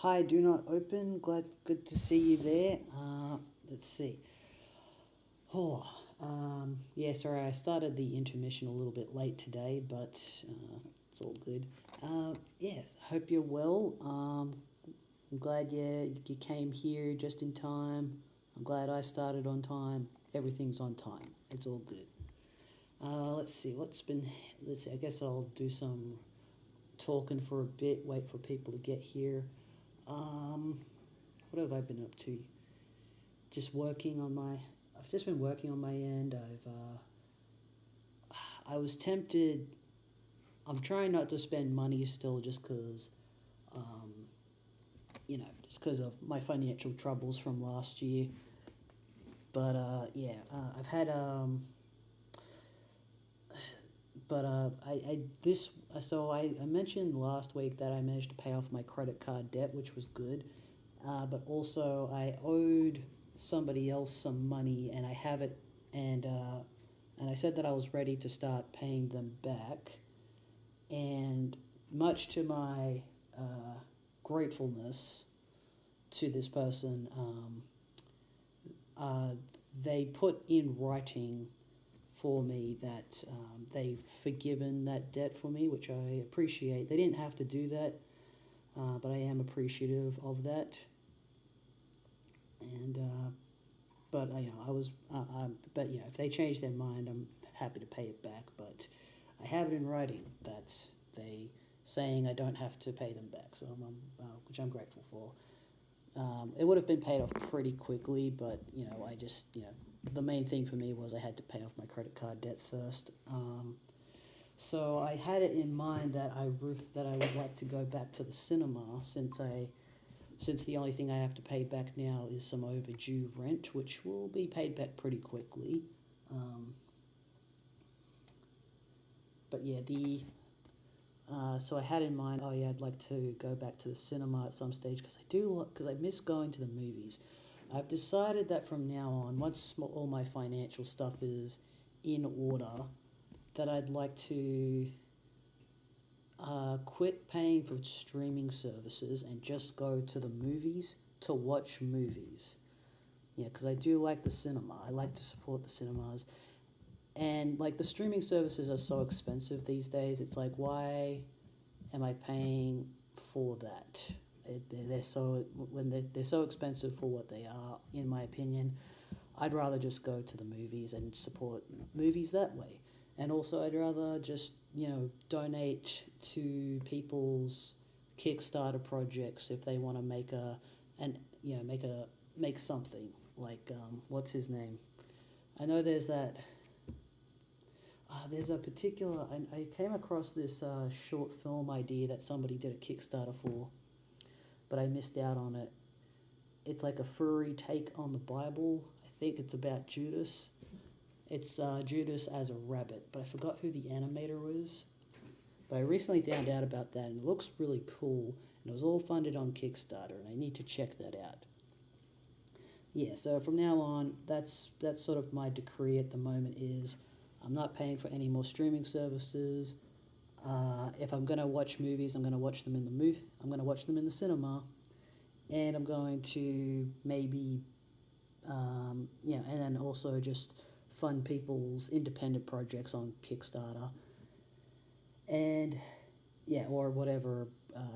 Hi, do not open. Good to see you there. Let's see. Oh, yeah, sorry, I started the intermission a little bit late today, but it's all good. Yes, hope you're well. I'm glad you came here just in time. I'm glad I started on time. Everything's on time. It's all good. Let's see, let's see, I guess I'll do some talking for a bit, wait for people to get here. Um, what have I been up to? Just working on my. I've just been working on my end. I was tempted. I'm trying not to spend money still, um, just because of my financial troubles from last year. But yeah, I've had but I this so I mentioned last week that I managed to pay off my credit card debt, which was good. But also I owed somebody else some money, and I have it, and I said that I was ready to start paying them back, and much to my gratefulness to this person, uh, they put in writing for me that they've forgiven that debt for me, which I appreciate. They didn't have to do that, but I am appreciative of that. And but I was, but yeah, if they change their mind, I'm happy to pay it back. But I have it in writing that they saying I don't have to pay them back, so which I'm grateful for. It would have been paid off pretty quickly, but I just the main thing for me was I had to pay off my credit card debt first. So I had it in mind that that I would like to go back to the cinema since the only thing I have to pay back now is some overdue rent, which will be paid back pretty quickly. Um, but yeah, the so I had in mind, oh yeah, I'd like to go back to the cinema at some stage because I miss going to the movies. I've decided that from now on, once all my financial stuff is in order, that I'd like to quit paying for streaming services and just go to the movies to watch movies. Yeah, because I do like the cinema. I like to support the cinemas. And like the streaming services are so expensive these days, it's like, why am I paying for that? They're so they're so expensive for what they are, in my opinion. I'd rather just go to the movies and support movies that way. And also, I'd rather just donate to people's Kickstarter projects if they want to make a and make something like what's his name? I know there's that. There's a particular. I came across this short film idea that somebody did a Kickstarter for, but I missed out on it. It's like a furry take on the Bible. I think it's about Judas. It's Judas as a rabbit, but I forgot who the animator was. But I recently found out about that, and it looks really cool. And it was all funded on Kickstarter, and I need to check that out. Yeah, so from now on, that's sort of my decree at the moment is I'm not paying for any more streaming services. If I'm gonna watch movies, I'm gonna watch them in the I'm gonna watch them in the cinema, and I'm going to maybe, and then also just fund people's independent projects on Kickstarter, and yeah, or whatever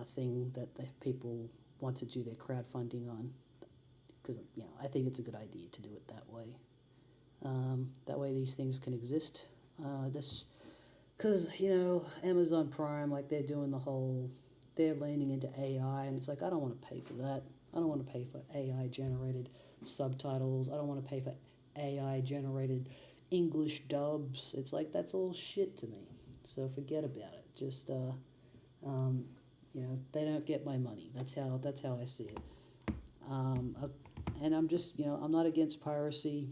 thing that the people want to do their crowdfunding on, because I think it's a good idea to do it that way. That way these things can exist. This because Amazon Prime, like they're leaning into AI, and it's like I don't want to pay for that. I don't want to pay for AI generated subtitles. I don't want to pay for AI generated English dubs. It's like that's all shit to me. So forget about it. Just they don't get my money. That's how I see it. Uh, and I'm just I'm not against piracy.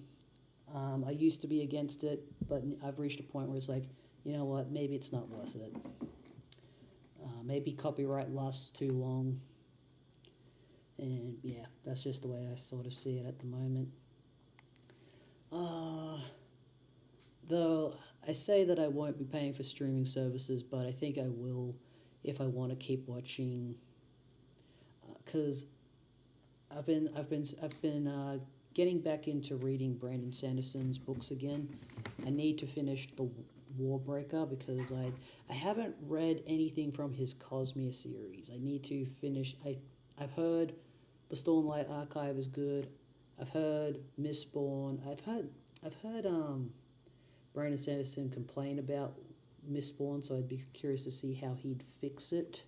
I used to be against it, but I've reached a point where it's like, you know what, maybe it's not worth it. Maybe copyright lasts too long. And yeah, that's just the way I sort of see it at the moment. Uh, though I say that I won't be paying for streaming services, but I think I will if I want to keep watching because I've been getting back into reading Brandon Sanderson's books again. I need to finish the Warbreaker because I haven't read anything from his Cosmere series. I need to finish. I've heard the Stormlight Archive is good. I've heard Mistborn. I've heard Brandon Sanderson complain about Mistborn, so I'd be curious to see how he'd fix it.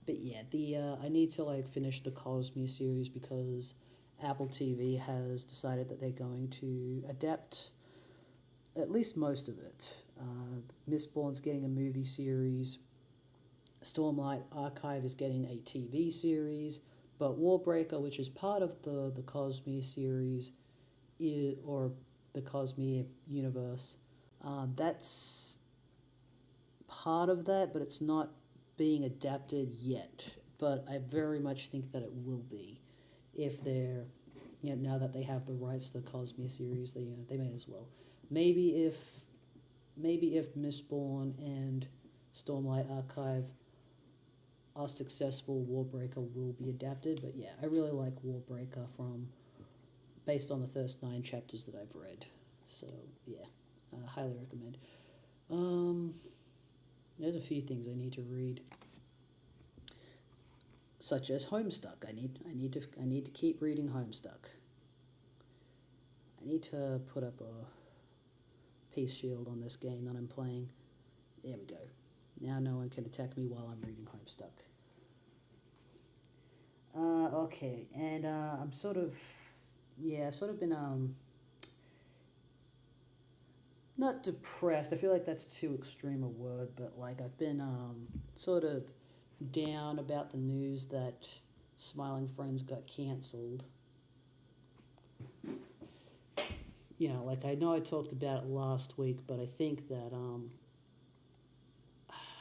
But yeah, the I need to like finish the Cosmere series because Apple TV has decided that they're going to adapt at least most of it. Mistborn's getting a movie series. Stormlight Archive is getting a TV series, but Warbreaker, which is part of the Cosmere series, or the Cosmere universe, that's part of that, but it's not being adapted yet. But I very much think that it will be, if they're, now that they have the rights to the Cosmere series, they may as well. Maybe if Mistborn and Stormlight Archive are successful, Warbreaker will be adapted. But yeah, I really like Warbreaker based on the first 9 chapters that I've read. So yeah, highly recommend. There's a few things I need to read, such as Homestuck. I need to keep reading Homestuck. I need to put up a peace shield on this game that I'm playing. There we go. Now no one can attack me while I'm reading Homestuck. Okay, and I'm sort of been not depressed. I feel like that's too extreme a word, but like I've been sort of down about the news that Smiling Friends got cancelled. Like I know I talked about it last week, but I think that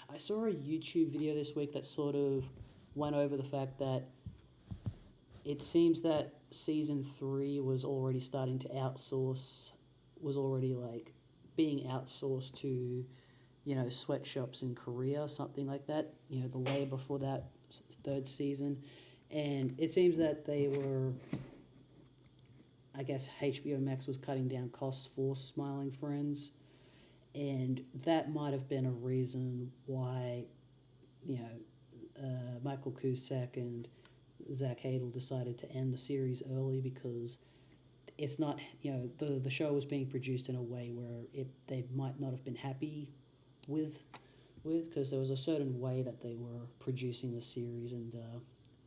I saw a YouTube video this week that sort of went over the fact that it seems that season 3 was already like being outsourced to, sweatshops in Korea, something like that. The labor for that 3rd season, and it seems that they were, I guess HBO Max was cutting down costs for Smiling Friends, and that might have been a reason why, Michael Cusack and Zach Hadel decided to end the series early, because it's not, the show was being produced in a way where they might not have been happy with, because there was a certain way that they were producing the series, and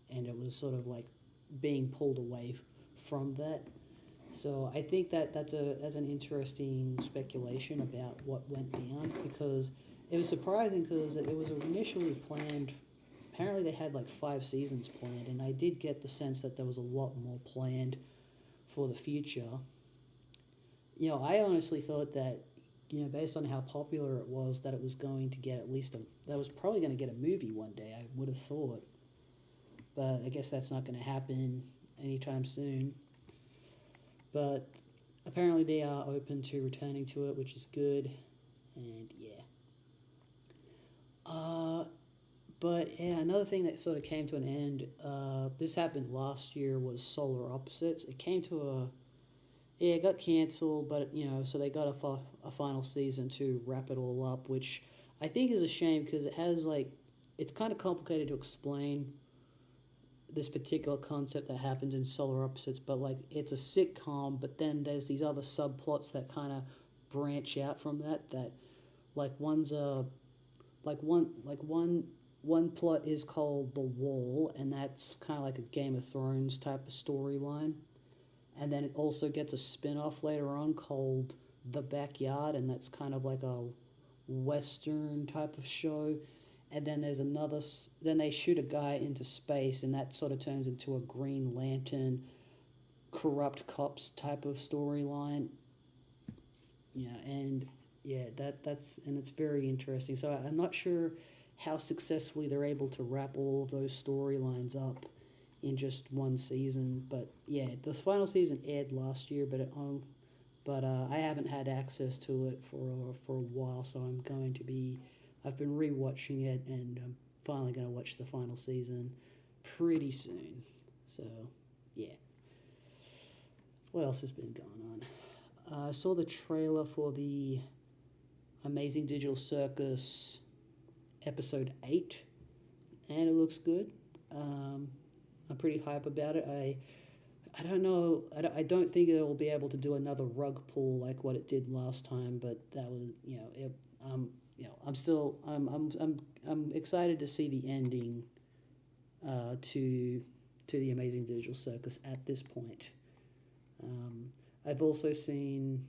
it was sort of like being pulled away from that. So I think that's an interesting speculation about what went down, because it was surprising because it was initially planned. Apparently they had like 5 seasons planned, and I did get the sense that there was a lot more planned for the future. I honestly thought that, based on how popular it was, that it was going to get that was probably going to get a movie one day, I would have thought. But I guess that's not going to happen anytime soon. But apparently they are open to returning to it, which is good. And yeah. But yeah, another thing that sort of came to an end, this happened last year, was Solar Opposites. It came to it got cancelled, but so they got a final season to wrap it all up, which I think is a shame, because it has it's kind of complicated to explain this particular concept that happens in Solar Opposites, but it's a sitcom, but then there's these other subplots that kind of branch out from that one plot is called The Wall, and that's kind of like a Game of Thrones type of storyline. And then it also gets a spin-off later on called The Backyard, and that's kind of like a Western type of show. And then there's then they shoot a guy into space, and that sort of turns into a Green Lantern, corrupt cops type of storyline. And it's very interesting. So I'm not sure how successfully they're able to wrap all of those storylines up in just one season. But yeah, the final season aired last year, but I haven't had access to it for a while, so I've been rewatching it, and I'm finally going to watch the final season pretty soon. So, yeah. What else has been going on? I saw the trailer for the Amazing Digital Circus episode 8, and it looks good. I'm pretty hype about it. I don't know. I don't think it will be able to do another rug pull like what it did last time. But that was, I'm still, I'm excited to see the ending, to the Amazing Digital Circus at this point. I've also seen,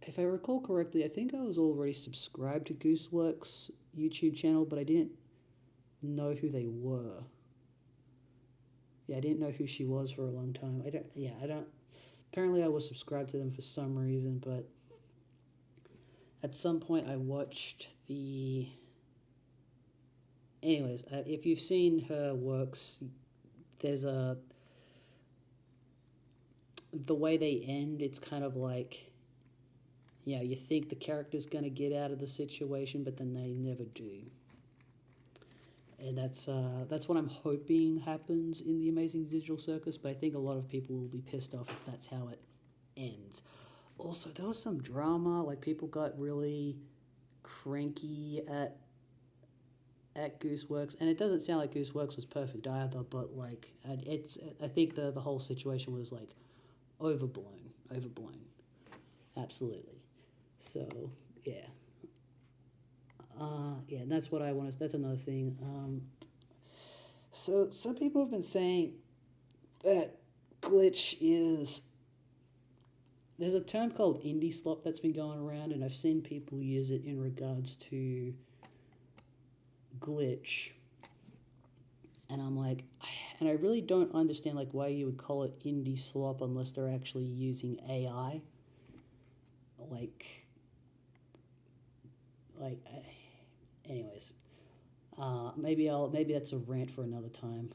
if I recall correctly, I think I was already subscribed to Gooseworks YouTube channel, but I didn't know who they were. Yeah, I didn't know who she was for a long time. I don't. Apparently, I was subscribed to them for some reason, but at some point I watched the. Anyways, if you've seen her works, there's the way they end, it's kind of like, you think the character's going to get out of the situation, but then they never do. And that's what I'm hoping happens in the Amazing Digital Circus, but I think a lot of people will be pissed off if that's how it ends. Also, there was some drama, like people got really cranky at Gooseworks, and it doesn't sound like Gooseworks was perfect either, but like I think the whole situation was like overblown, absolutely. So yeah. And that's what I want to. That's another thing. So some people have been saying that glitch is. There's a term called indie slop that's been going around, and I've seen people use it in regards to glitch. And I'm like, and I really don't understand like why you would call it indie slop unless they're actually using AI. Anyways, maybe that's a rant for another time.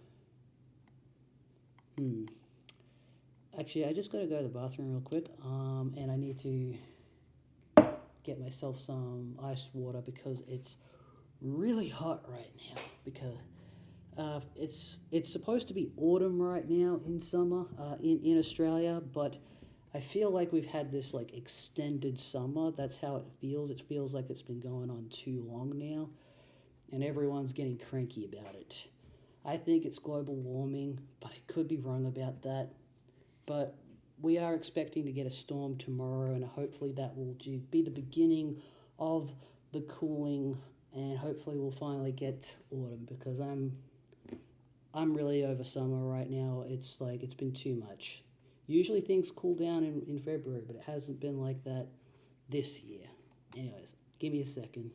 Actually, I just gotta go to the bathroom real quick. And I need to get myself some ice water because it's really hot right now. Because it's supposed to be autumn right now in summer in Australia, but I feel like we've had this like extended summer. That's how it feels. It feels like it's been going on too long now, and everyone's getting cranky about it. I think it's global warming, but I could be wrong about that. But we are expecting to get a storm tomorrow, and hopefully that will be the beginning of the cooling, and hopefully we'll finally get autumn because I'm really over summer right now. It's like it's been too much. Usually things cool down in February, but it hasn't been like that this year. Anyways, give me a second.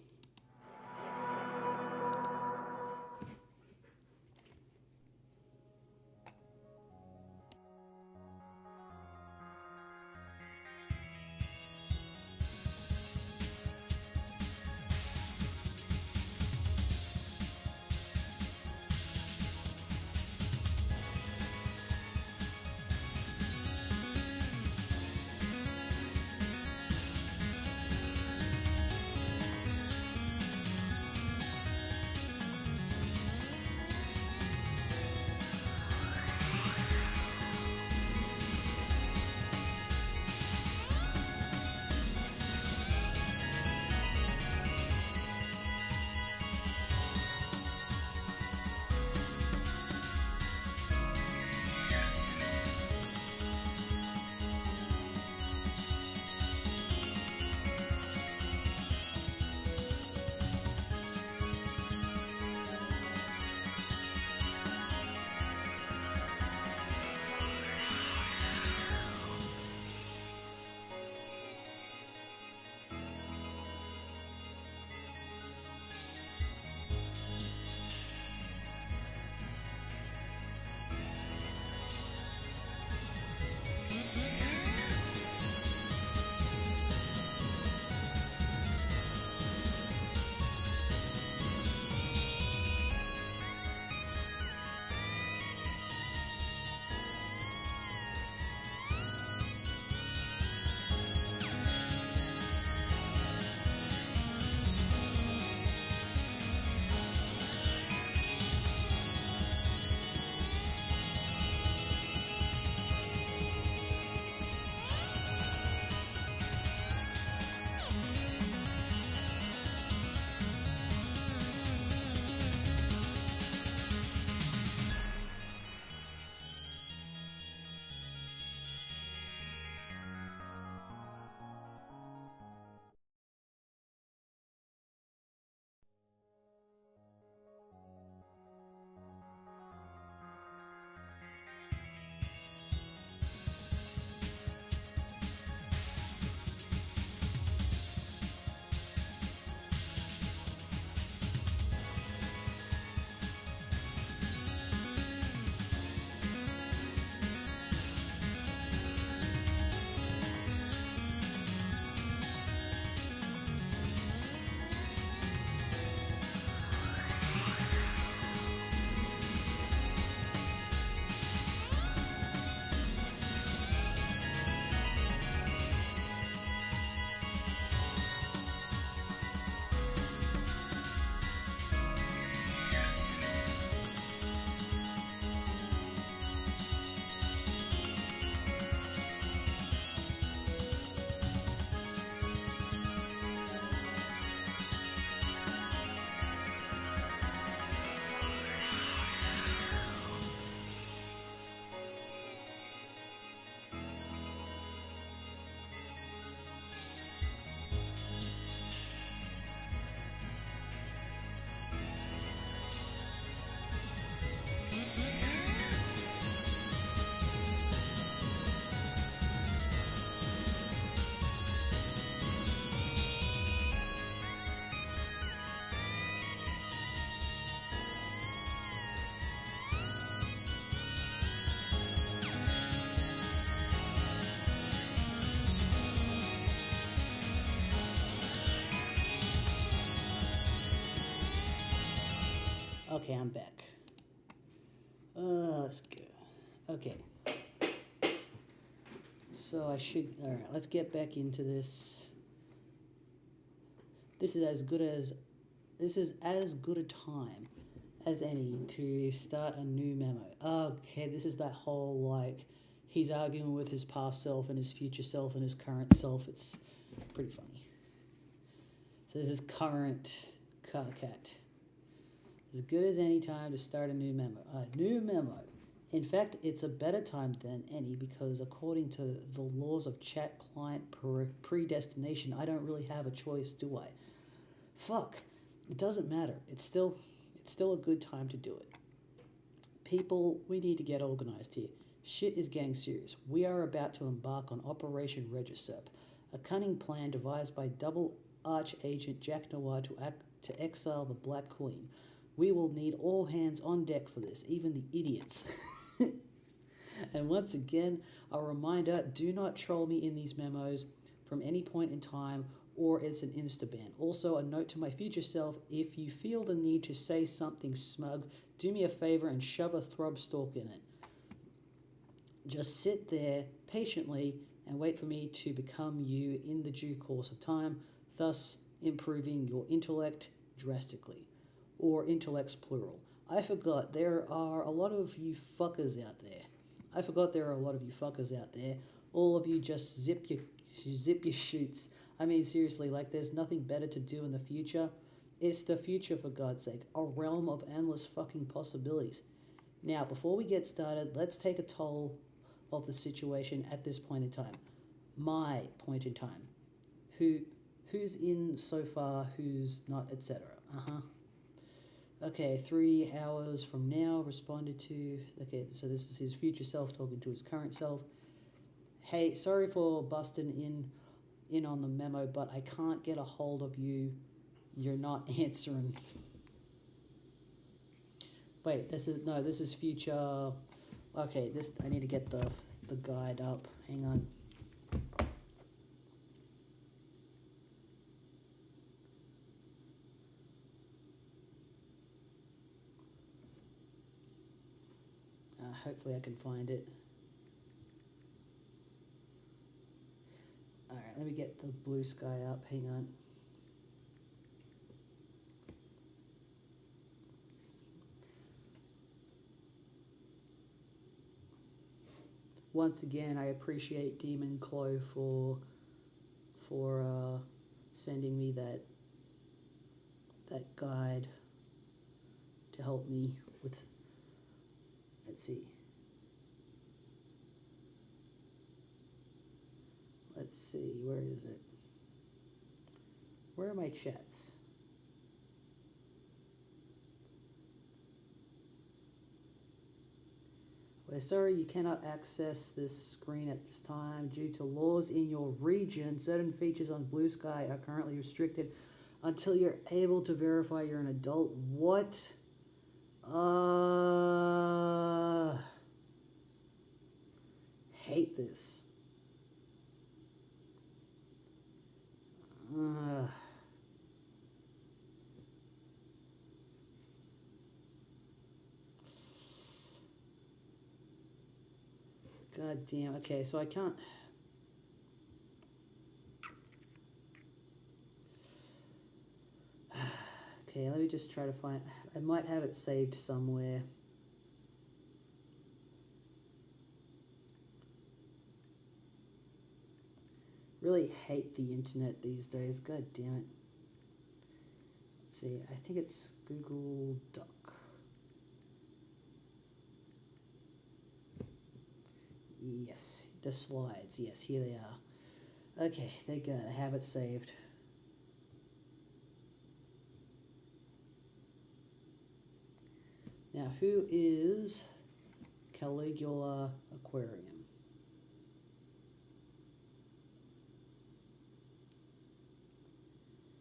Okay, I'm back. Let's go. Okay. So I should. All right, let's get back into this. This is as good as. This is as good a time as any to start a new memo. Okay, this is that whole like he's arguing with his past self and his future self and his current self. It's pretty funny. So this is current cat. As good as any time to start a new memo. A new memo. In fact, it's a better time than any because according to the laws of chat client predestination, I don't really have a choice, do I? Fuck. It doesn't matter. It's still a good time to do it. People, we need to get organized here. Shit is getting serious. We are about to embark on Operation Regicerp, a cunning plan devised by double arch agent Jack Noir to exile the Black Queen. We will need all hands on deck for this, even the idiots. And once again, a reminder, do not troll me in these memos from any point in time or it's an insta-ban. Also, a note to my future self, if you feel the need to say something smug, do me a favor and shove a throb stalk in it. Just sit there patiently and wait for me to become you in the due course of time, thus improving your intellect drastically. Or intellects plural. I forgot there are a lot of you fuckers out there. All of you just zip your shoots. I mean, seriously, like there's nothing better to do in the future. It's the future, for God's sake. A realm of endless fucking possibilities. Now, before we get started, let's take a toll of the situation at this point in time. My point in time. Who's in so far, who's not, etc. Okay, 3 hours from now, responded to. Okay, so this is his future self talking to his current self. Hey, sorry for busting in on the memo, but I can't get a hold of you. You're not answering. Wait, this is future. Okay, I need to get the guide up. Hang on. Hopefully I can find it. Alright, let me get the blue sky up. Hang on. Once again, I appreciate Demon Clo for sending me that guide to help me with. Let's see. Where is it? Where are my chats? We're sorry you cannot access this screen at this time due to laws in your region. Certain features on Blue Sky are currently restricted until you're able to verify you're an adult. What? Hate this. God damn. Okay, so I can't. Okay, let me just try to find. I might have it saved somewhere. Really hate the internet these days. God damn it. Let's see. I think it's Google Doc. Yes, the slides. Yes, here they are. Okay, thank God. I have it saved. Now, who is Caligula Aquarium?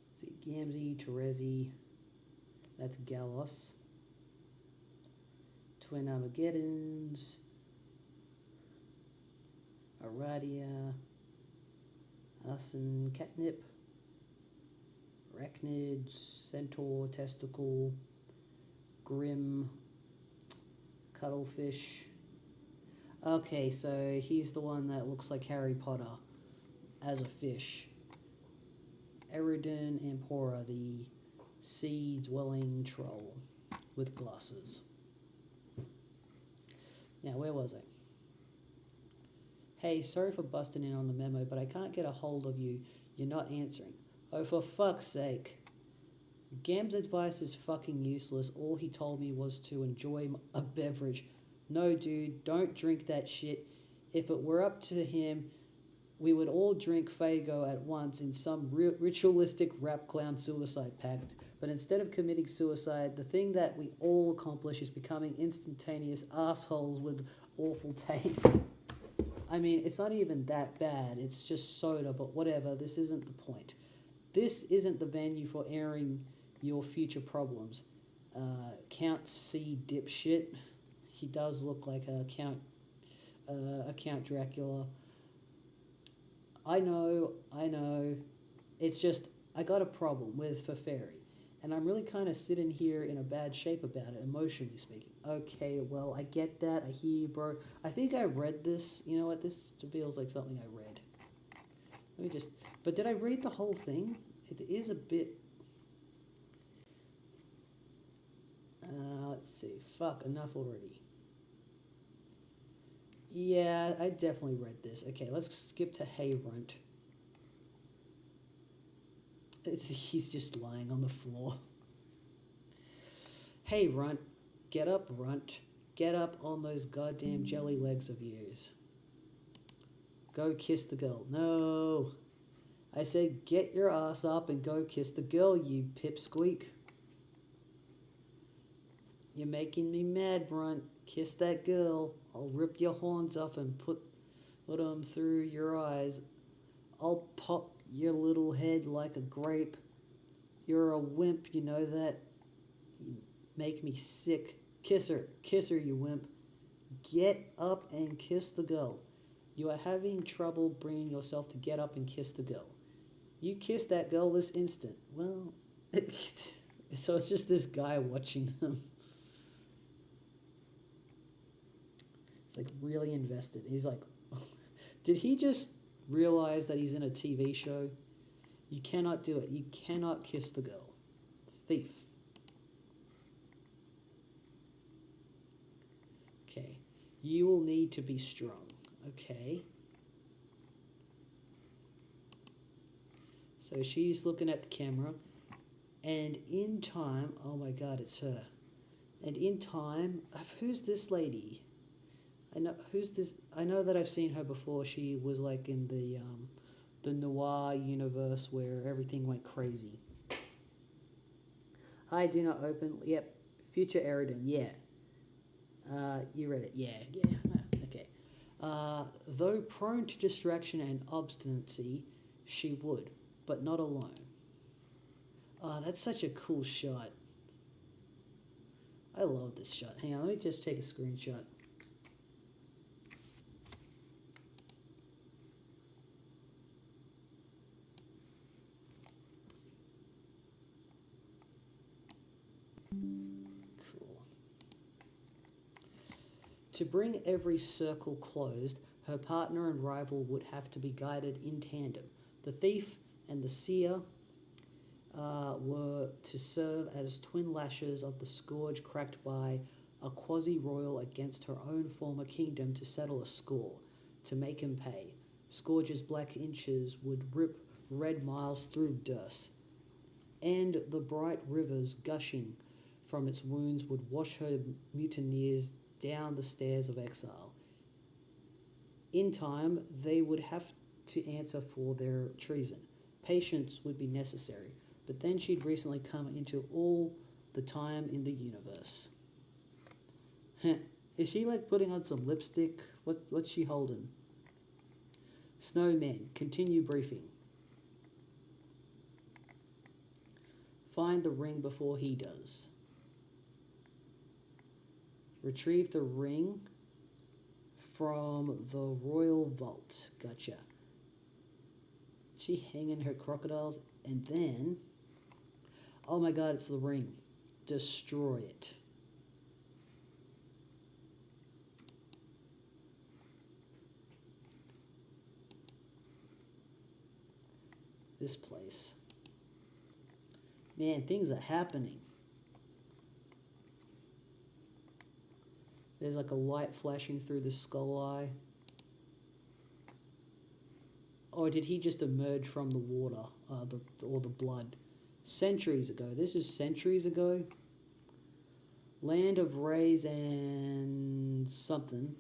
Let's see, Gamzee, Terezi, that's Galos. Twin Armageddons, Aradia, Asen, Catnip, Arachnids, Centaur, Testicle, Grim Cuttlefish. Okay, so he's the one that looks like Harry Potter as a fish. Eridan Ampora, the sea-dwelling troll with glasses. Now, where was I? Hey, sorry for busting in on the memo, but I can't get a hold of you. You're not answering. Oh, for fuck's sake. Gam's advice is fucking useless. All he told me was to enjoy a beverage. No, dude, don't drink that shit. If it were up to him, we would all drink Fago at once in some ritualistic rap clown suicide pact. But instead of committing suicide, the thing that we all accomplish is becoming instantaneous assholes with awful taste. I mean, it's not even that bad. It's just soda, but whatever. This isn't the point. This isn't the venue for airing your future problems. Count C dipshit. He does look like a Count Dracula. I know. It's just, I got a problem with Feferi. And I'm really kind of sitting here in a bad shape about it, emotionally speaking. Okay, well, I get that. I hear you, bro. I think I read this. You know what? This feels like something I read. But did I read the whole thing? It is a bit... let's see. Fuck, enough already. Yeah, I definitely read this. Okay, let's skip to Hivebent. He's just lying on the floor. Hey, Runt. Get up, Runt. Get up on those goddamn jelly legs of yours. Go kiss the girl. No. I said get your ass up and go kiss the girl, you pipsqueak. You're making me mad, Runt. Kiss that girl. I'll rip your horns off and put them through your eyes. I'll pop your little head like a grape. You're a wimp, you know that? You make me sick. Kiss her, you wimp. Get up and kiss the girl. You are having trouble bringing yourself to get up and kiss the girl. You kiss that girl this instant. Well, so it's just this guy watching them. It's like really invested. He's like, did he just realize that he's in a TV show? You cannot do it. You cannot kiss the girl. Thief. Okay. You will need to be strong. Okay. So she's looking at the camera. And in time... Oh my god, it's her. And in time... Who's this lady? Who's this? I know that I've seen her before. She was like in the noir universe where everything went crazy. Hi, do not open. Yep, future Eridan. Yeah. You read it. Yeah. Okay. Though prone to distraction and obstinacy, she would, but not alone. Oh, that's such a cool shot. I love this shot. Hang on, let me just take a screenshot. To bring every circle closed, her partner and rival would have to be guided in tandem. The thief and the seer were to serve as twin lashes of the scourge cracked by a quasi-royal against her own former kingdom to settle a score, to make him pay. Scourge's black inches would rip red miles through Durst, and the bright rivers gushing from its wounds would wash her mutineers down the stairs of exile. In time, they would have to answer for their treason. Patience would be necessary, but then she'd recently come into all the time in the universe. Is she like putting on some lipstick? What's she holding? Snowman, continue briefing. Find the ring before he does. Retrieve the ring from the royal vault. Gotcha. She hanging her crocodiles, and then... Oh my god, it's the ring. Destroy it. This place. Man, things are happening. There's like a light flashing through the skull eye. Or did he just emerge from the water, or the blood? Centuries ago. This is centuries ago. Land of rays and something.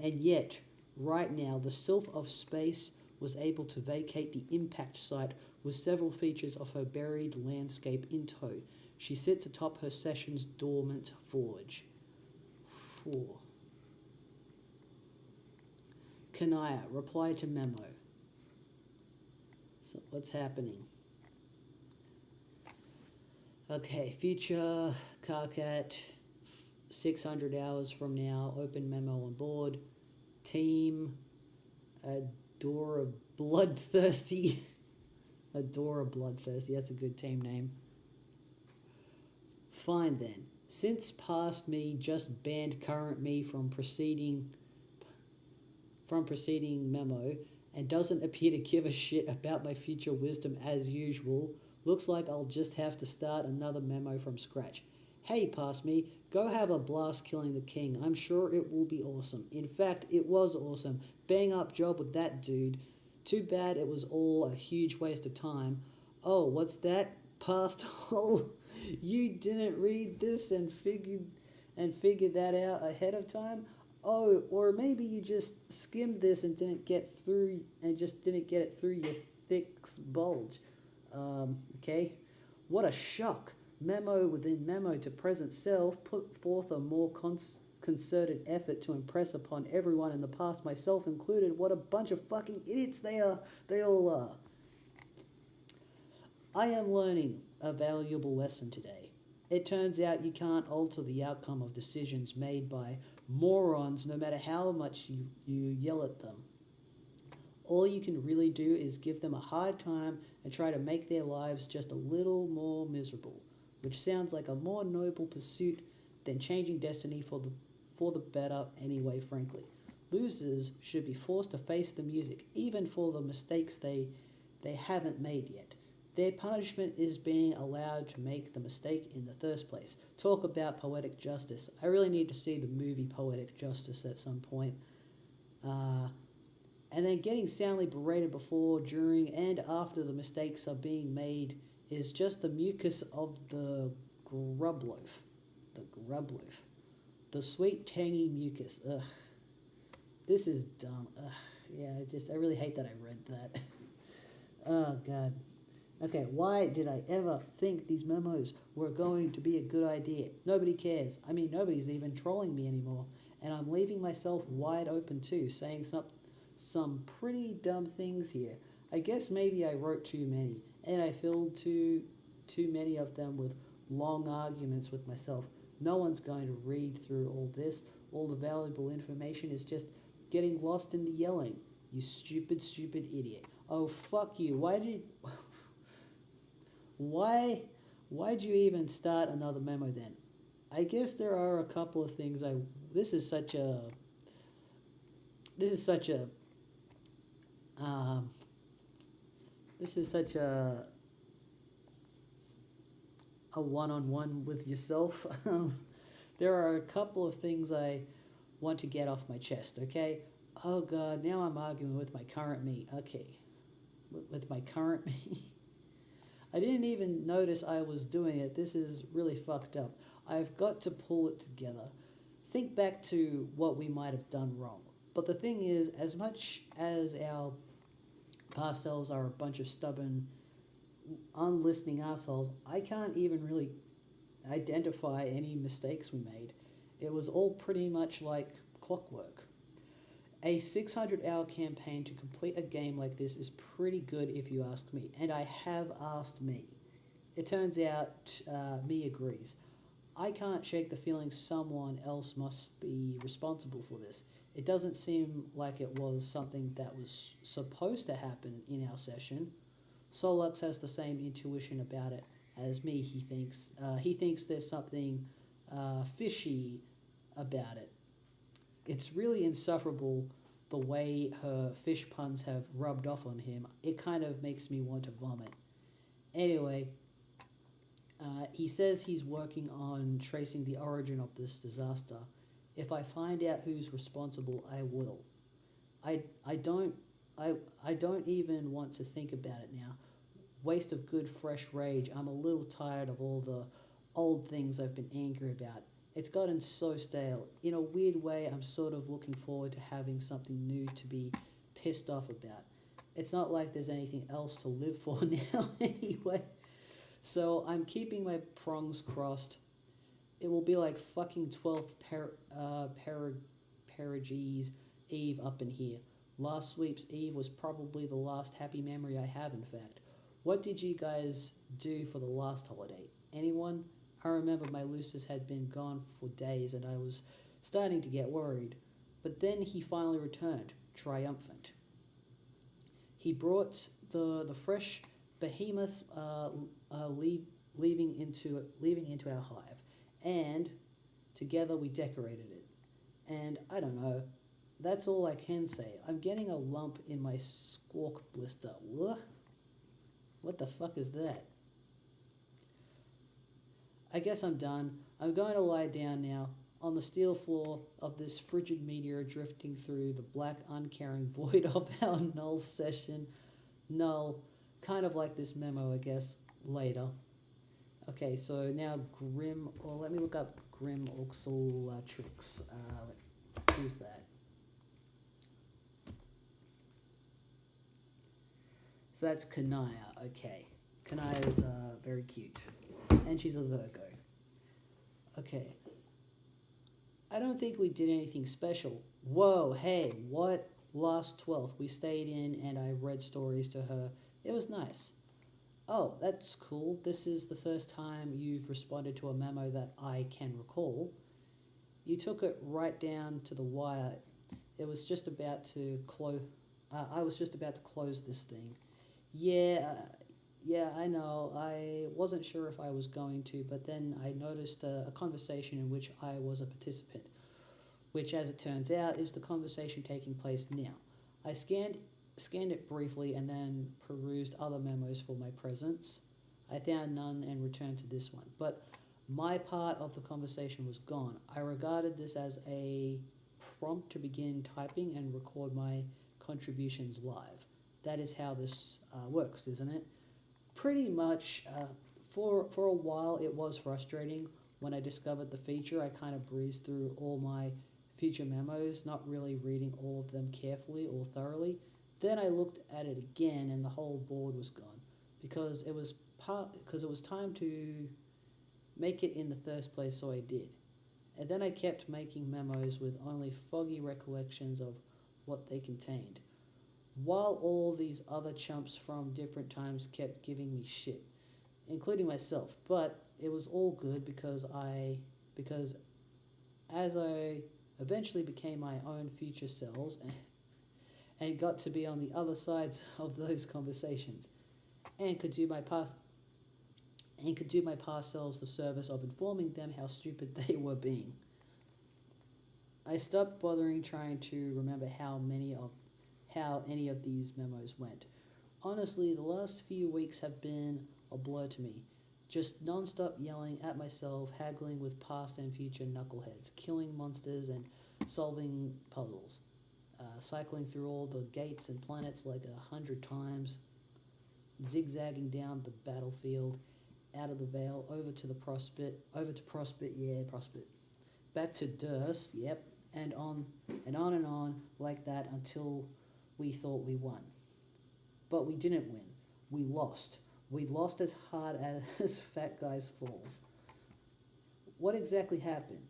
And yet, right now, the sylph of space was able to vacate the impact site with several features of her buried landscape in tow. She sits atop her session's dormant forge. 4. Kanaya, reply to memo. So what's happening? Okay, future Carcat, 600 hours from now, open memo on board. Team Adora Bloodthirsty. Adora Bloodthirsty, that's a good team name. Fine then. Since past me just banned current me from preceding memo and doesn't appear to give a shit about my future wisdom as usual, looks like I'll just have to start another memo from scratch. Hey, past me, go have a blast killing the king. I'm sure it will be awesome. In fact, it was awesome. Bang up job with that dude. Too bad it was all a huge waste of time. Oh, what's that? Past hole? You didn't read this and figured that out ahead of time? Oh, or maybe you just skimmed this and didn't get it through your thick bulge. Okay. What a shock. Memo within memo to present self, put forth a more concerted effort to impress upon everyone in the past, myself included, what a bunch of fucking idiots they all are. I am learning a valuable lesson today. It turns out you can't alter the outcome of decisions made by morons no matter how much you yell at them. All you can really do is give them a hard time and try to make their lives just a little more miserable, which sounds like a more noble pursuit than changing destiny for the better anyway, frankly. Losers should be forced to face the music, even for the mistakes they haven't made yet. Their punishment is being allowed to make the mistake in the first place. Talk about poetic justice. I really need to see the movie Poetic Justice at some point. And then getting soundly berated before, during, and after the mistakes are being made is just the mucus of the grub loaf. The grub loaf. The sweet, tangy mucus. Ugh. This is dumb. Ugh. Yeah, I really hate that I read that. Oh, God. Okay, why did I ever think these memos were going to be a good idea? Nobody cares. I mean, nobody's even trolling me anymore. And I'm leaving myself wide open too, saying some pretty dumb things here. I guess maybe I wrote too many, and I filled too many of them with long arguments with myself. No one's going to read through all this. All the valuable information is just getting lost in the yelling. You stupid, stupid idiot. Oh, fuck you. Why'd you even start another memo then? I guess there are a couple of things this is such a one-on-one with yourself. There are a couple of things I want to get off my chest, okay? Oh God, now I'm arguing with my current me. Okay, with my current me. I didn't even notice I was doing it. This is really fucked up. I've got to pull it together. Think back to what we might have done wrong. But the thing is, as much as our past selves are a bunch of stubborn, unlistening assholes, I can't even really identify any mistakes we made. It was all pretty much like clockwork. A 600-hour campaign to complete a game like this is pretty good if you ask me, and I have asked me. It turns out me agrees. I can't shake the feeling someone else must be responsible for this. It doesn't seem like it was something that was supposed to happen in our session. Solux has the same intuition about it as me, he thinks. He thinks there's something fishy about it. It's really insufferable, the way her fish puns have rubbed off on him, it kind of makes me want to vomit. Anyway, he says he's working on tracing the origin of this disaster. If I find out who's responsible, I will. I don't I don't even want to think about it now. Waste of good fresh rage. I'm a little tired of all the old things I've been angry about. It's gotten so stale. In a weird way, I'm sort of looking forward to having something new to be pissed off about. It's not like there's anything else to live for now anyway. So I'm keeping my prongs crossed. It will be like fucking 12th Perigees Eve up in here. Last sweep's Eve was probably the last happy memory I have, in fact. What did you guys do for the last holiday? Anyone? I remember my Lucius had been gone for days and I was starting to get worried. But then he finally returned, triumphant. He brought the fresh behemoth leaving into our hive, and together we decorated it. And I don't know, that's all I can say. I'm getting a lump in my squawk blister. What the fuck is that? I guess I'm done. I'm going to lie down now on the steel floor of this frigid meteor drifting through the black uncaring void of our null session. Null, kind of like this memo, I guess, later. Okay, so now Grim, or let me look up Grim Oxalatrix. Who's that? So that's Kanaya, okay. Kanaya's very cute. And she's a Virgo. Okay. I don't think we did anything special. Whoa, hey, what? Last 12th, we stayed in and I read stories to her. It was nice. Oh, that's cool. This is the first time you've responded to a memo that I can recall. You took it right down to the wire. It was just about to I was just about to close this thing. Yeah, I know. I wasn't sure if I was going to, but then I noticed a conversation in which I was a participant, which, as it turns out, is the conversation taking place now. I scanned it briefly and then perused other memos for my presence. I found none and returned to this one, but my part of the conversation was gone. I regarded this as a prompt to begin typing and record my contributions live. That is how this works, isn't it? Pretty much, for a while it was frustrating. When I discovered the feature, I kind of breezed through all my future memos, not really reading all of them carefully or thoroughly. Then I looked at it again and the whole board was gone because it was time to make it in the first place, so I did. And then I kept making memos with only foggy recollections of what they contained, while all these other chumps from different times kept giving me shit, including myself. But it was all good because as I eventually became my own future selves and got to be on the other sides of those conversations and could do my past selves the service of informing them how stupid they were being. I stopped bothering trying to remember how any of these memos went. Honestly, the last few weeks have been a blur to me. Just non-stop yelling at myself, haggling with past and future knuckleheads, killing monsters and solving puzzles, cycling through all the gates and planets like 100 times, zigzagging down the battlefield, out of the Veil, over to Prospect, back to Durst, yep, and on and on like that until we thought we won. But we didn't win. We lost. We lost as hard as Fat Guys Falls. What exactly happened?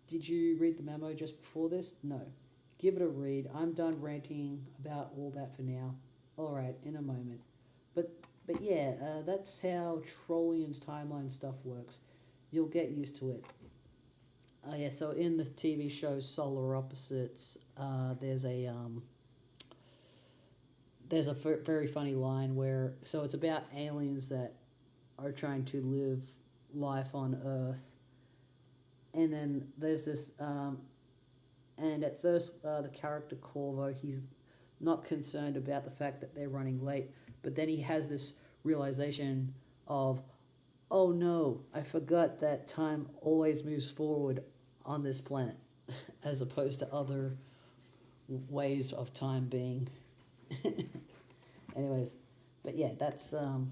Did you read the memo just before this? No. Give it a read. I'm done ranting about all that for now. Alright, in a moment. But yeah, that's how Trollian's timeline stuff works. You'll get used to it. Yeah, so in the TV show Solar Opposites, there's a very funny line where, so it's about aliens that are trying to live life on Earth, and then there's this And at first, the character Corvo, he's not concerned about the fact that they're running late, but then he has this realization of, oh no, I forgot that time always moves forward on this planet, as opposed to other ways of time being. Anyways, but yeah, that's how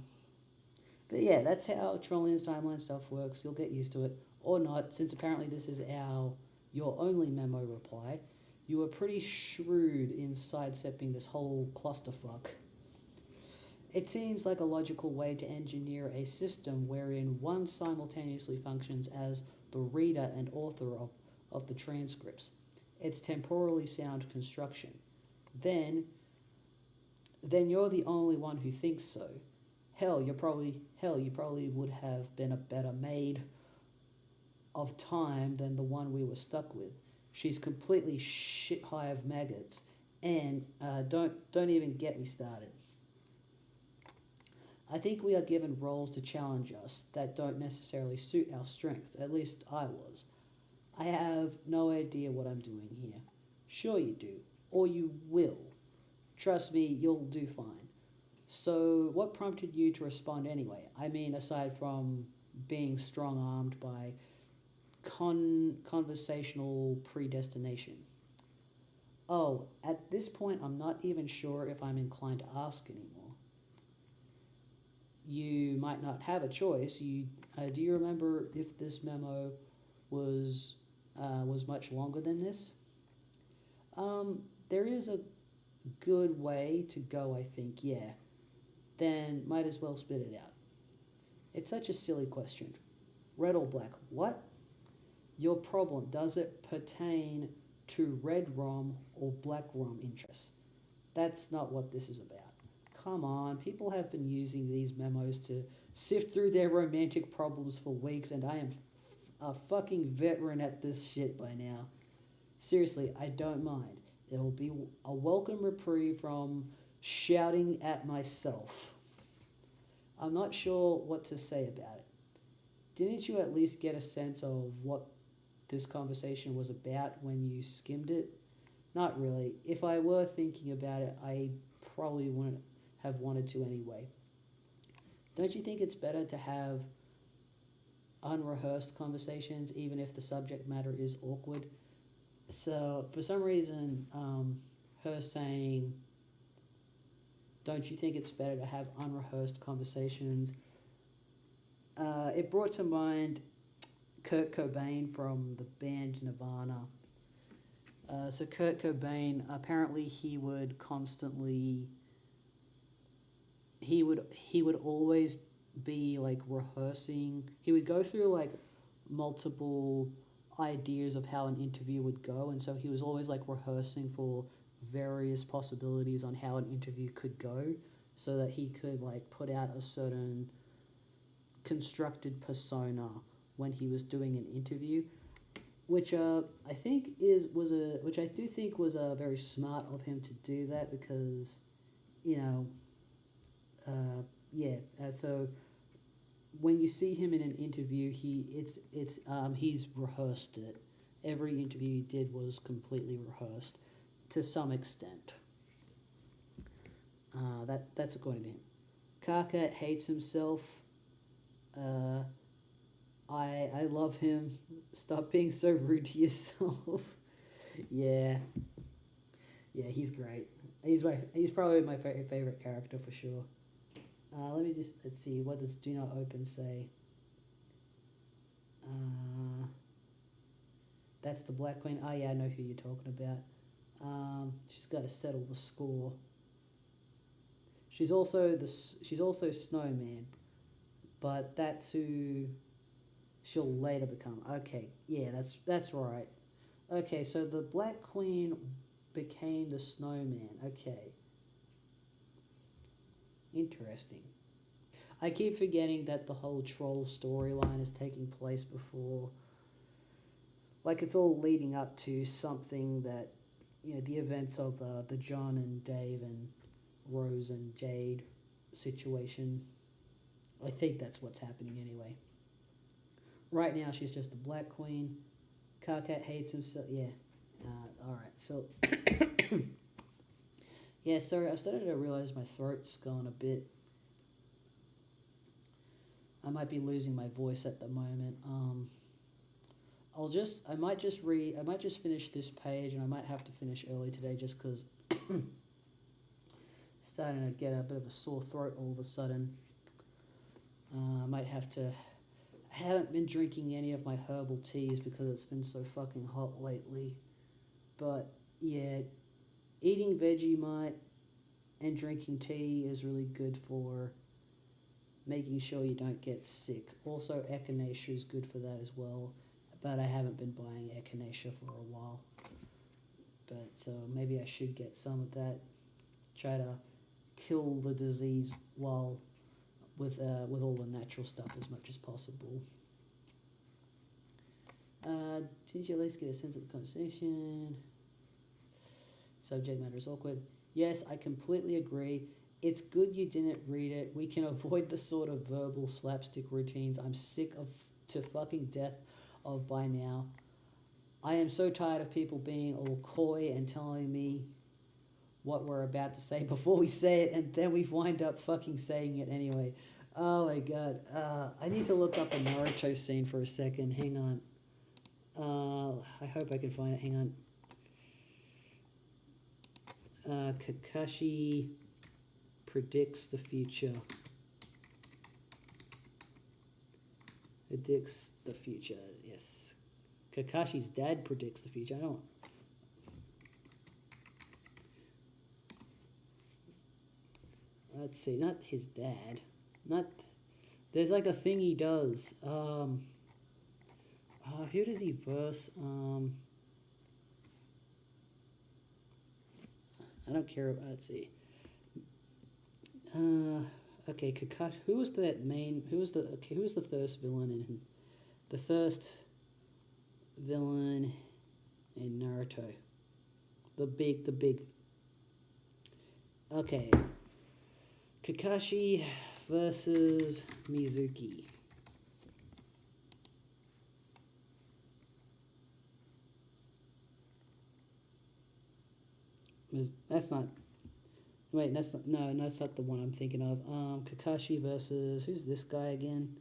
Trollian's timeline stuff works. You'll get used to it or not, since apparently this is your only memo reply. You were pretty shrewd in sidestepping this whole clusterfuck. It seems like a logical way to engineer a system wherein one simultaneously functions as the reader and author of the transcripts. It's temporally sound construction. Then you're the only one who thinks so. You probably would have been a better maid of time than the one we were stuck with. She's completely shit high of maggots, and don't even get me started. I think we are given roles to challenge us that don't necessarily suit our strengths. At least I was. I have no idea what I'm doing here. Sure you do, or you will. Trust me, you'll do fine. So, what prompted you to respond anyway? I mean, aside from being strong armed by conversational predestination. Oh, at this point, I'm not even sure if I'm inclined to ask anymore. You might not have a choice. Do you remember if this memo was much longer than this? There is a good way to go, I think. Yeah. Then might as well spit it out. It's such a silly question. Red or black? What? Your problem, does it pertain to red rum or black rum interests? That's not what this is about. Come on, people have been using these memos to sift through their romantic problems for weeks, and I am a fucking veteran at this shit by now. Seriously, I don't mind. It'll be a welcome reprieve from shouting at myself. I'm not sure what to say about it. Didn't you at least get a sense of what this conversation was about when you skimmed it? Not really. If I were thinking about it, I probably wouldn't have wanted to anyway. Don't you think it's better to have unrehearsed conversations even if the subject matter is awkward? So for some reason, her saying, don't you think it's better to have unrehearsed conversations? It brought to mind Kurt Cobain from the band Nirvana. So Kurt Cobain, apparently he would always be like rehearsing. He would go through like multiple ideas of how an interview would go, and so he was always like rehearsing for various possibilities on how an interview could go, so that he could like put out a certain constructed persona when he was doing an interview, which I do think was very smart of him to do that, because so when you see him in an interview, he's rehearsed it. Every interview he did was completely rehearsed to some extent. That's according to him. Karkat hates himself. I love him. Stop being so rude to yourself. Yeah, he's great. He's probably my favorite character for sure. Let's see, what does do not open say? That's the Black Queen. Oh yeah, I know who you're talking about. She's got to settle the score. She's also Snowman, but that's who she'll later become. Okay, yeah, that's right. Okay, so the Black Queen became the Snowman. Okay. Interesting. I keep forgetting that the whole troll storyline is taking place before. Like, it's all leading up to something that, the events of the John and Dave and Rose and Jade situation. I think that's what's happening anyway. Right now, she's just the Black Queen. Karkat hates himself. Yeah. Alright, so... yeah, sorry, I started to realize my throat's gone a bit... I might be losing my voice at the moment. I might just finish this page, and I might have to finish early today just because starting to get a bit of a sore throat all of a sudden. I might have to... I haven't been drinking any of my herbal teas because it's been so fucking hot lately. But, yeah, eating Vegemite and drinking tea is really good for making sure you don't get sick. Also, echinacea is good for that as well, but I haven't been buying echinacea for a while. But so maybe I should get some of that. Try to kill the disease while with all the natural stuff as much as possible. Did you at least get a sense of the conversation? Subject matter is awkward. Yes, I completely agree. It's good you didn't read it. We can avoid the sort of verbal slapstick routines I'm sick of to fucking death of by now. I am so tired of people being all coy and telling me what we're about to say before we say it, and then we wind up fucking saying it anyway. Oh my god. I need to look up a Naruto scene for a second. Hang on. I hope I can find it. Hang on. Kakashi predicts the future. Predicts the future, yes. Kakashi's dad predicts the future. I don't... Let's see, not his dad. Not... There's like a thing he does. Who does he verse? I don't care about... Let's see. Okay, Kakashi. Who was the first villain in... The first villain in Naruto? The big... Okay. Kakashi versus Mizuki. That's not... Wait, that's not... No, that's not the one I'm thinking of. Kakashi versus... Who's this guy again?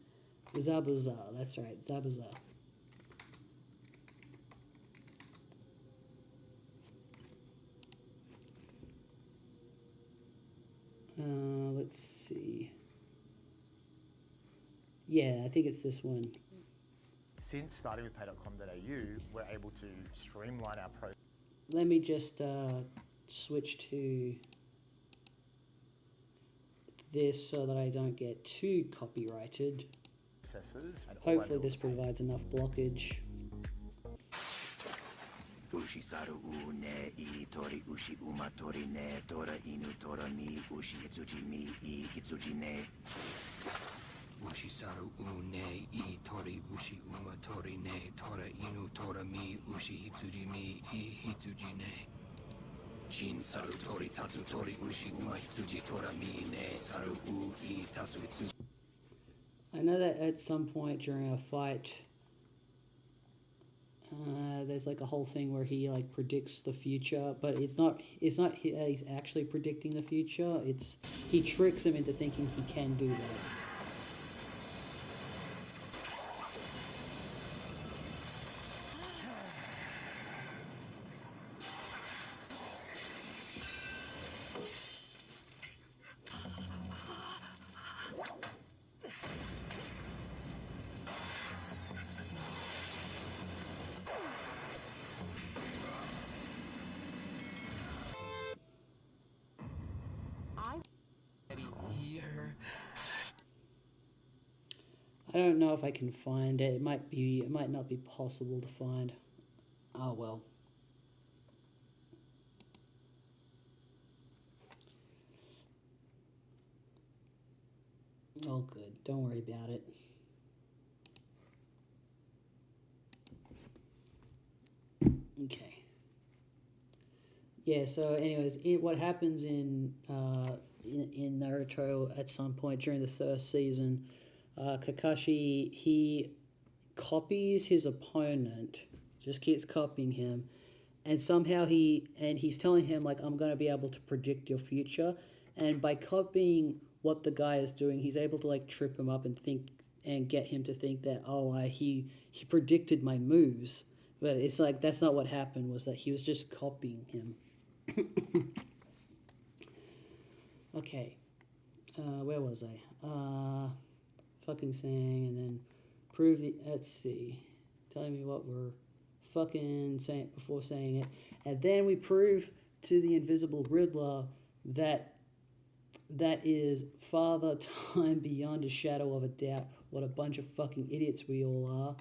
Zabuza. That's right, Zabuza. Let's see. Yeah, I think it's this one. Since starting with pay.com.au, we're able to streamline our process. Let me just switch to this so that I don't get too copyrighted. Hopefully this provides enough blockage. Ushi saru u ne I tori ushi uma tori ne tora inu tora mi ushi hitsuji mi I hitsuji ne. Ushi saru u ne I tori ushi uma tori ne tora inu tora mi ushi hitsuji mi I hitsuji ne. Jin saru tori tatsu tori ushi uma hitsuji tora mi ne saru u I tatsu hitsuji. I know that at some point during a fight, there's like a whole thing where he like predicts the future, but it's not he's actually predicting the future. It's he tricks him into thinking he can do that. I don't know if I can find it. It might not be possible to find. Oh well. Oh good. Don't worry about it. Okay. Yeah, so anyways, what happens in Naruto at some point during the first season, Kakashi, he copies his opponent, just keeps copying him, and somehow he's telling him like, I'm going to be able to predict your future, and by copying what the guy is doing, he's able to like trip him up and think and get him to think that he predicted my moves, but it's like that's not what happened. Was that he was just copying him. Okay, where was I? Fucking saying, and then prove the. Let's see, telling me what we're fucking saying before saying it, and then we prove to the invisible Riddler that is Father Time beyond a shadow of a doubt. What a bunch of fucking idiots we all are.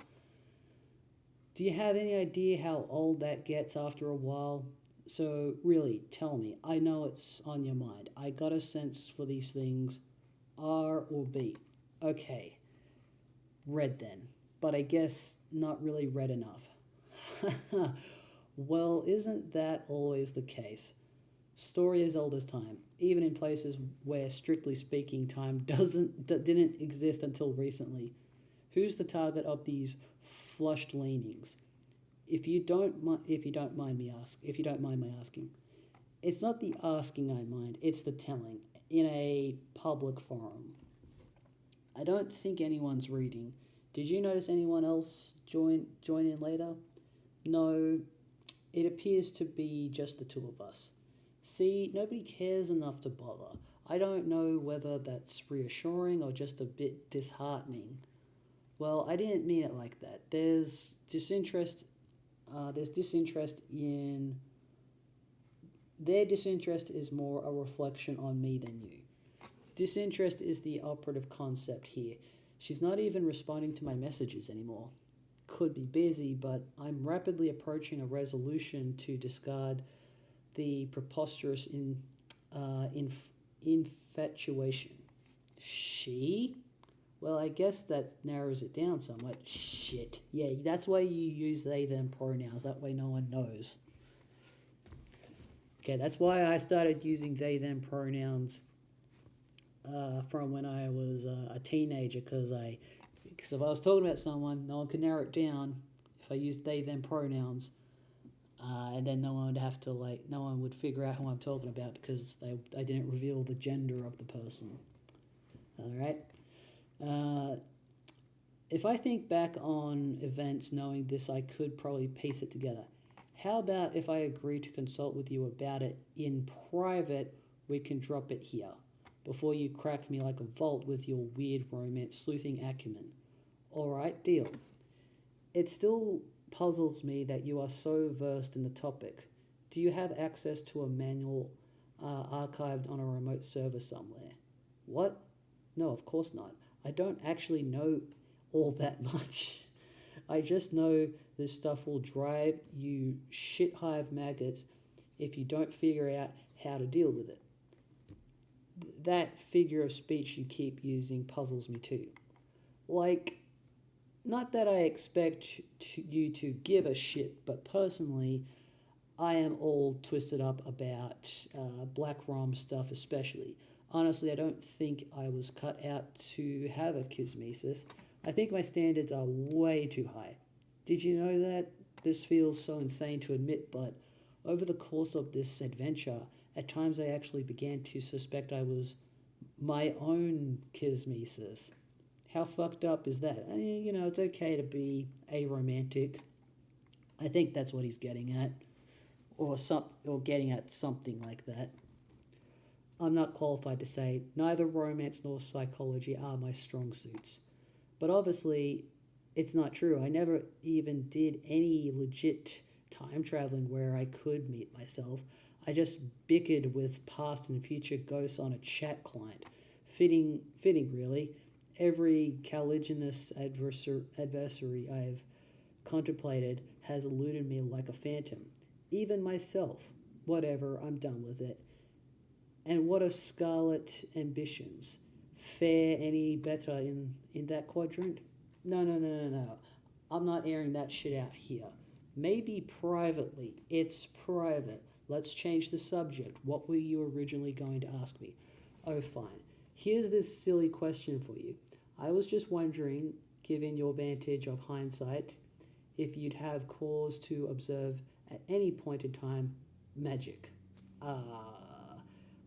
Do you have any idea how old that gets after a while? So really, tell me. I know it's on your mind. I got a sense for these things. R or B? Okay. Red then. But I guess not really red enough. Well, isn't that always the case? Story as old as time, even in places where, strictly speaking, time didn't exist until recently. Who's the target of these flushed leanings? If you don't mind me asking, it's not the asking I mind; it's the telling in a public forum. I don't think anyone's reading. Did you notice anyone else join in later? No, it appears to be just the two of us. See, nobody cares enough to bother. I don't know whether that's reassuring or just a bit disheartening. Well, I didn't mean it like that. There's disinterest in... Their disinterest is more a reflection on me than you. Disinterest is the operative concept here. She's not even responding to my messages anymore. Could be busy, but I'm rapidly approaching a resolution to discard the preposterous infatuation. She? Well, I guess that narrows it down somewhat. Shit. Yeah, that's why you use they, them pronouns. That way no one knows. Okay, that's why I started using they, them pronouns from when I was a teenager, because if I was talking about someone, no one could narrow it down if I used they, them pronouns. And then no one would figure out who I'm talking about because I didn't reveal the gender of the person. All right. If I think back on events knowing this, I could probably piece it together. How about if I agree to consult with you about it in private? We can drop it here before you crack me like a vault with your weird romance sleuthing acumen. All right, deal. It still puzzles me that you are so versed in the topic. Do you have access to a manual archived on a remote server somewhere? What? No, of course not. I don't actually know all that much. I just know this stuff will drive you shit hive maggots if you don't figure out how to deal with it. That figure of speech you keep using puzzles me too. Like, not that I expect you to give a shit, but personally, I am all twisted up about Black Rom stuff especially. Honestly, I don't think I was cut out to have a kismesis. I think my standards are way too high. Did you know that? This feels so insane to admit, but over the course of this adventure, at times I actually began to suspect I was my own kismesis. How fucked up is that? I mean, it's okay to be aromantic. I think that's what he's getting at, or getting at something like that. I'm not qualified to say neither romance nor psychology are my strong suits. But obviously, it's not true. I never even did any legit time traveling where I could meet myself. I just bickered with past and future ghosts on a chat client. Fitting really. Every caliginous adversary I've contemplated has eluded me like a phantom. Even myself. Whatever, I'm done with it. And what of scarlet ambitions? Fare any better in that quadrant? No. I'm not airing that shit out here. Maybe privately. It's private. Let's change the subject. What were you originally going to ask me? Oh, fine. Here's this silly question for you. I was just wondering, given your vantage of hindsight, if you'd have cause to observe at any point in time, magic.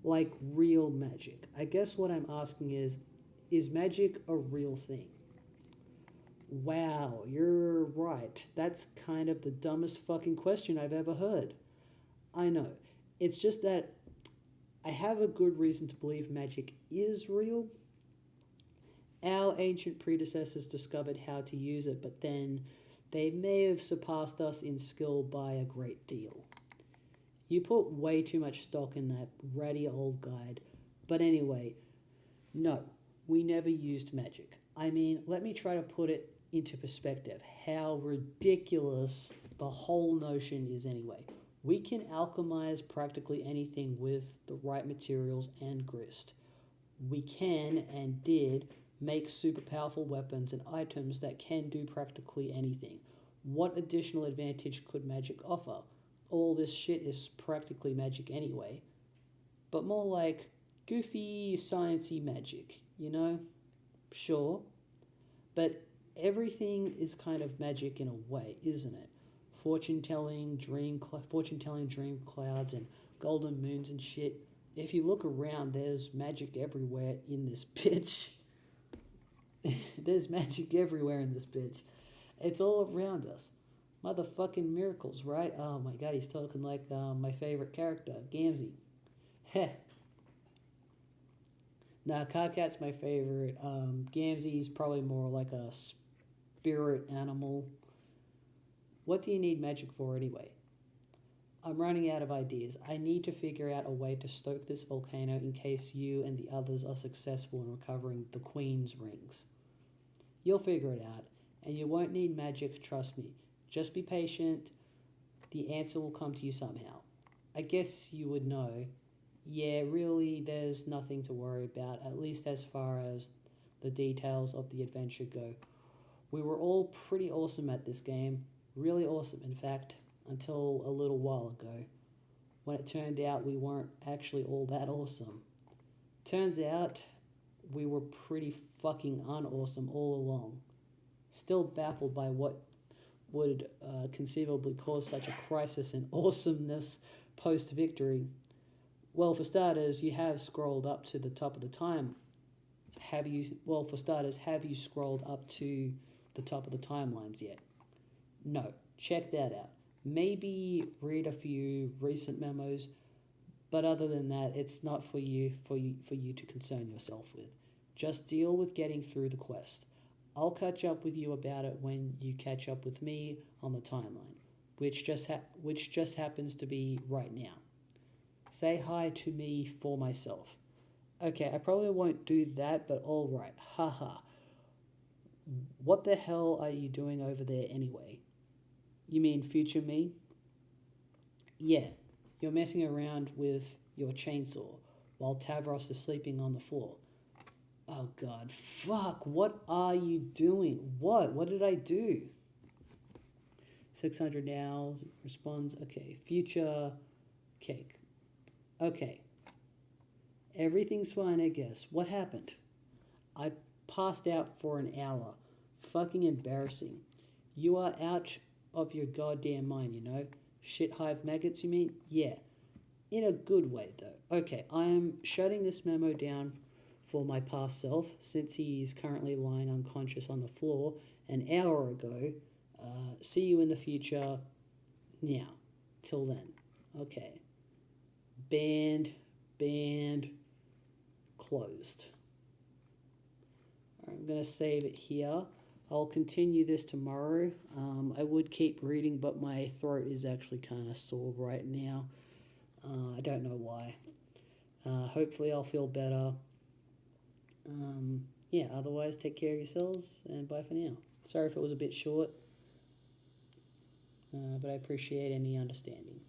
Like real magic. I guess what I'm asking is magic a real thing? Wow, you're right. That's kind of the dumbest fucking question I've ever heard. I know. It's just that I have a good reason to believe magic is real. Our ancient predecessors discovered how to use it, but then they may have surpassed us in skill by a great deal. You put way too much stock in that ratty old guide. But anyway, no, we never used magic. I mean, let me try to put it into perspective how ridiculous the whole notion is anyway. We can alchemize practically anything with the right materials and grist. We can and did make super powerful weapons and items that can do practically anything. What additional advantage could magic offer? All this shit is practically magic anyway. But more like goofy, sciencey magic, you know? Sure. But everything is kind of magic in a way, isn't it? Fortune telling, dream clouds, and golden moons and shit. If you look around, there's magic everywhere in this bitch. There's magic everywhere in this bitch. It's all around us. Motherfucking miracles, right? Oh my god, he's talking like my favorite character, Gamzee. Heh. Nah, Karkat's my favorite. Gamzee's probably more like a spirit animal. What do you need magic for anyway? I'm running out of ideas. I need to figure out a way to stoke this volcano in case you and the others are successful in recovering the Queen's rings. You'll figure it out, and you won't need magic, trust me. Just be patient. The answer will come to you somehow. I guess you would know. Yeah, really, there's nothing to worry about, at least as far as the details of the adventure go. We were all pretty awesome at this game. Really awesome, in fact, until a little while ago, when it turned out we weren't actually all that awesome. Turns out we were pretty fucking unawesome all along. Still baffled by what would conceivably cause such a crisis in awesomeness post-victory. Well, for starters, you have scrolled up to the top of the time. Have you scrolled up to the top of the timelines yet? No. Check that out. Maybe read a few recent memos, but other than that, it's not for you to concern yourself with. Just deal with getting through the quest. I'll catch up with you about it when you catch up with me on the timeline, which just happens to be right now. Say hi to me for myself. Okay, I probably won't do that, but all right. Haha. What the hell are you doing over there anyway? You mean future me? Yeah, you're messing around with your chainsaw while Tavros is sleeping on the floor. Oh god, fuck, what are you doing? What did I do? 600 now, responds, okay, future cake. Okay, everything's fine, I guess. What happened? I passed out for an hour. Fucking embarrassing. You are out of your goddamn mind, you know? Shit hive maggots, you mean? Yeah. In a good way, though. Okay, I am shutting this memo down for my past self, since he's currently lying unconscious on the floor an hour ago. See you in the future. Now. Till then. Okay. Band, closed. I'm going to save it here. I'll continue this tomorrow. I would keep reading, but my throat is actually kind of sore right now. I don't know why. Hopefully I'll feel better. Yeah, otherwise take care of yourselves, and bye for now. Sorry if it was a bit short, but I appreciate any understanding.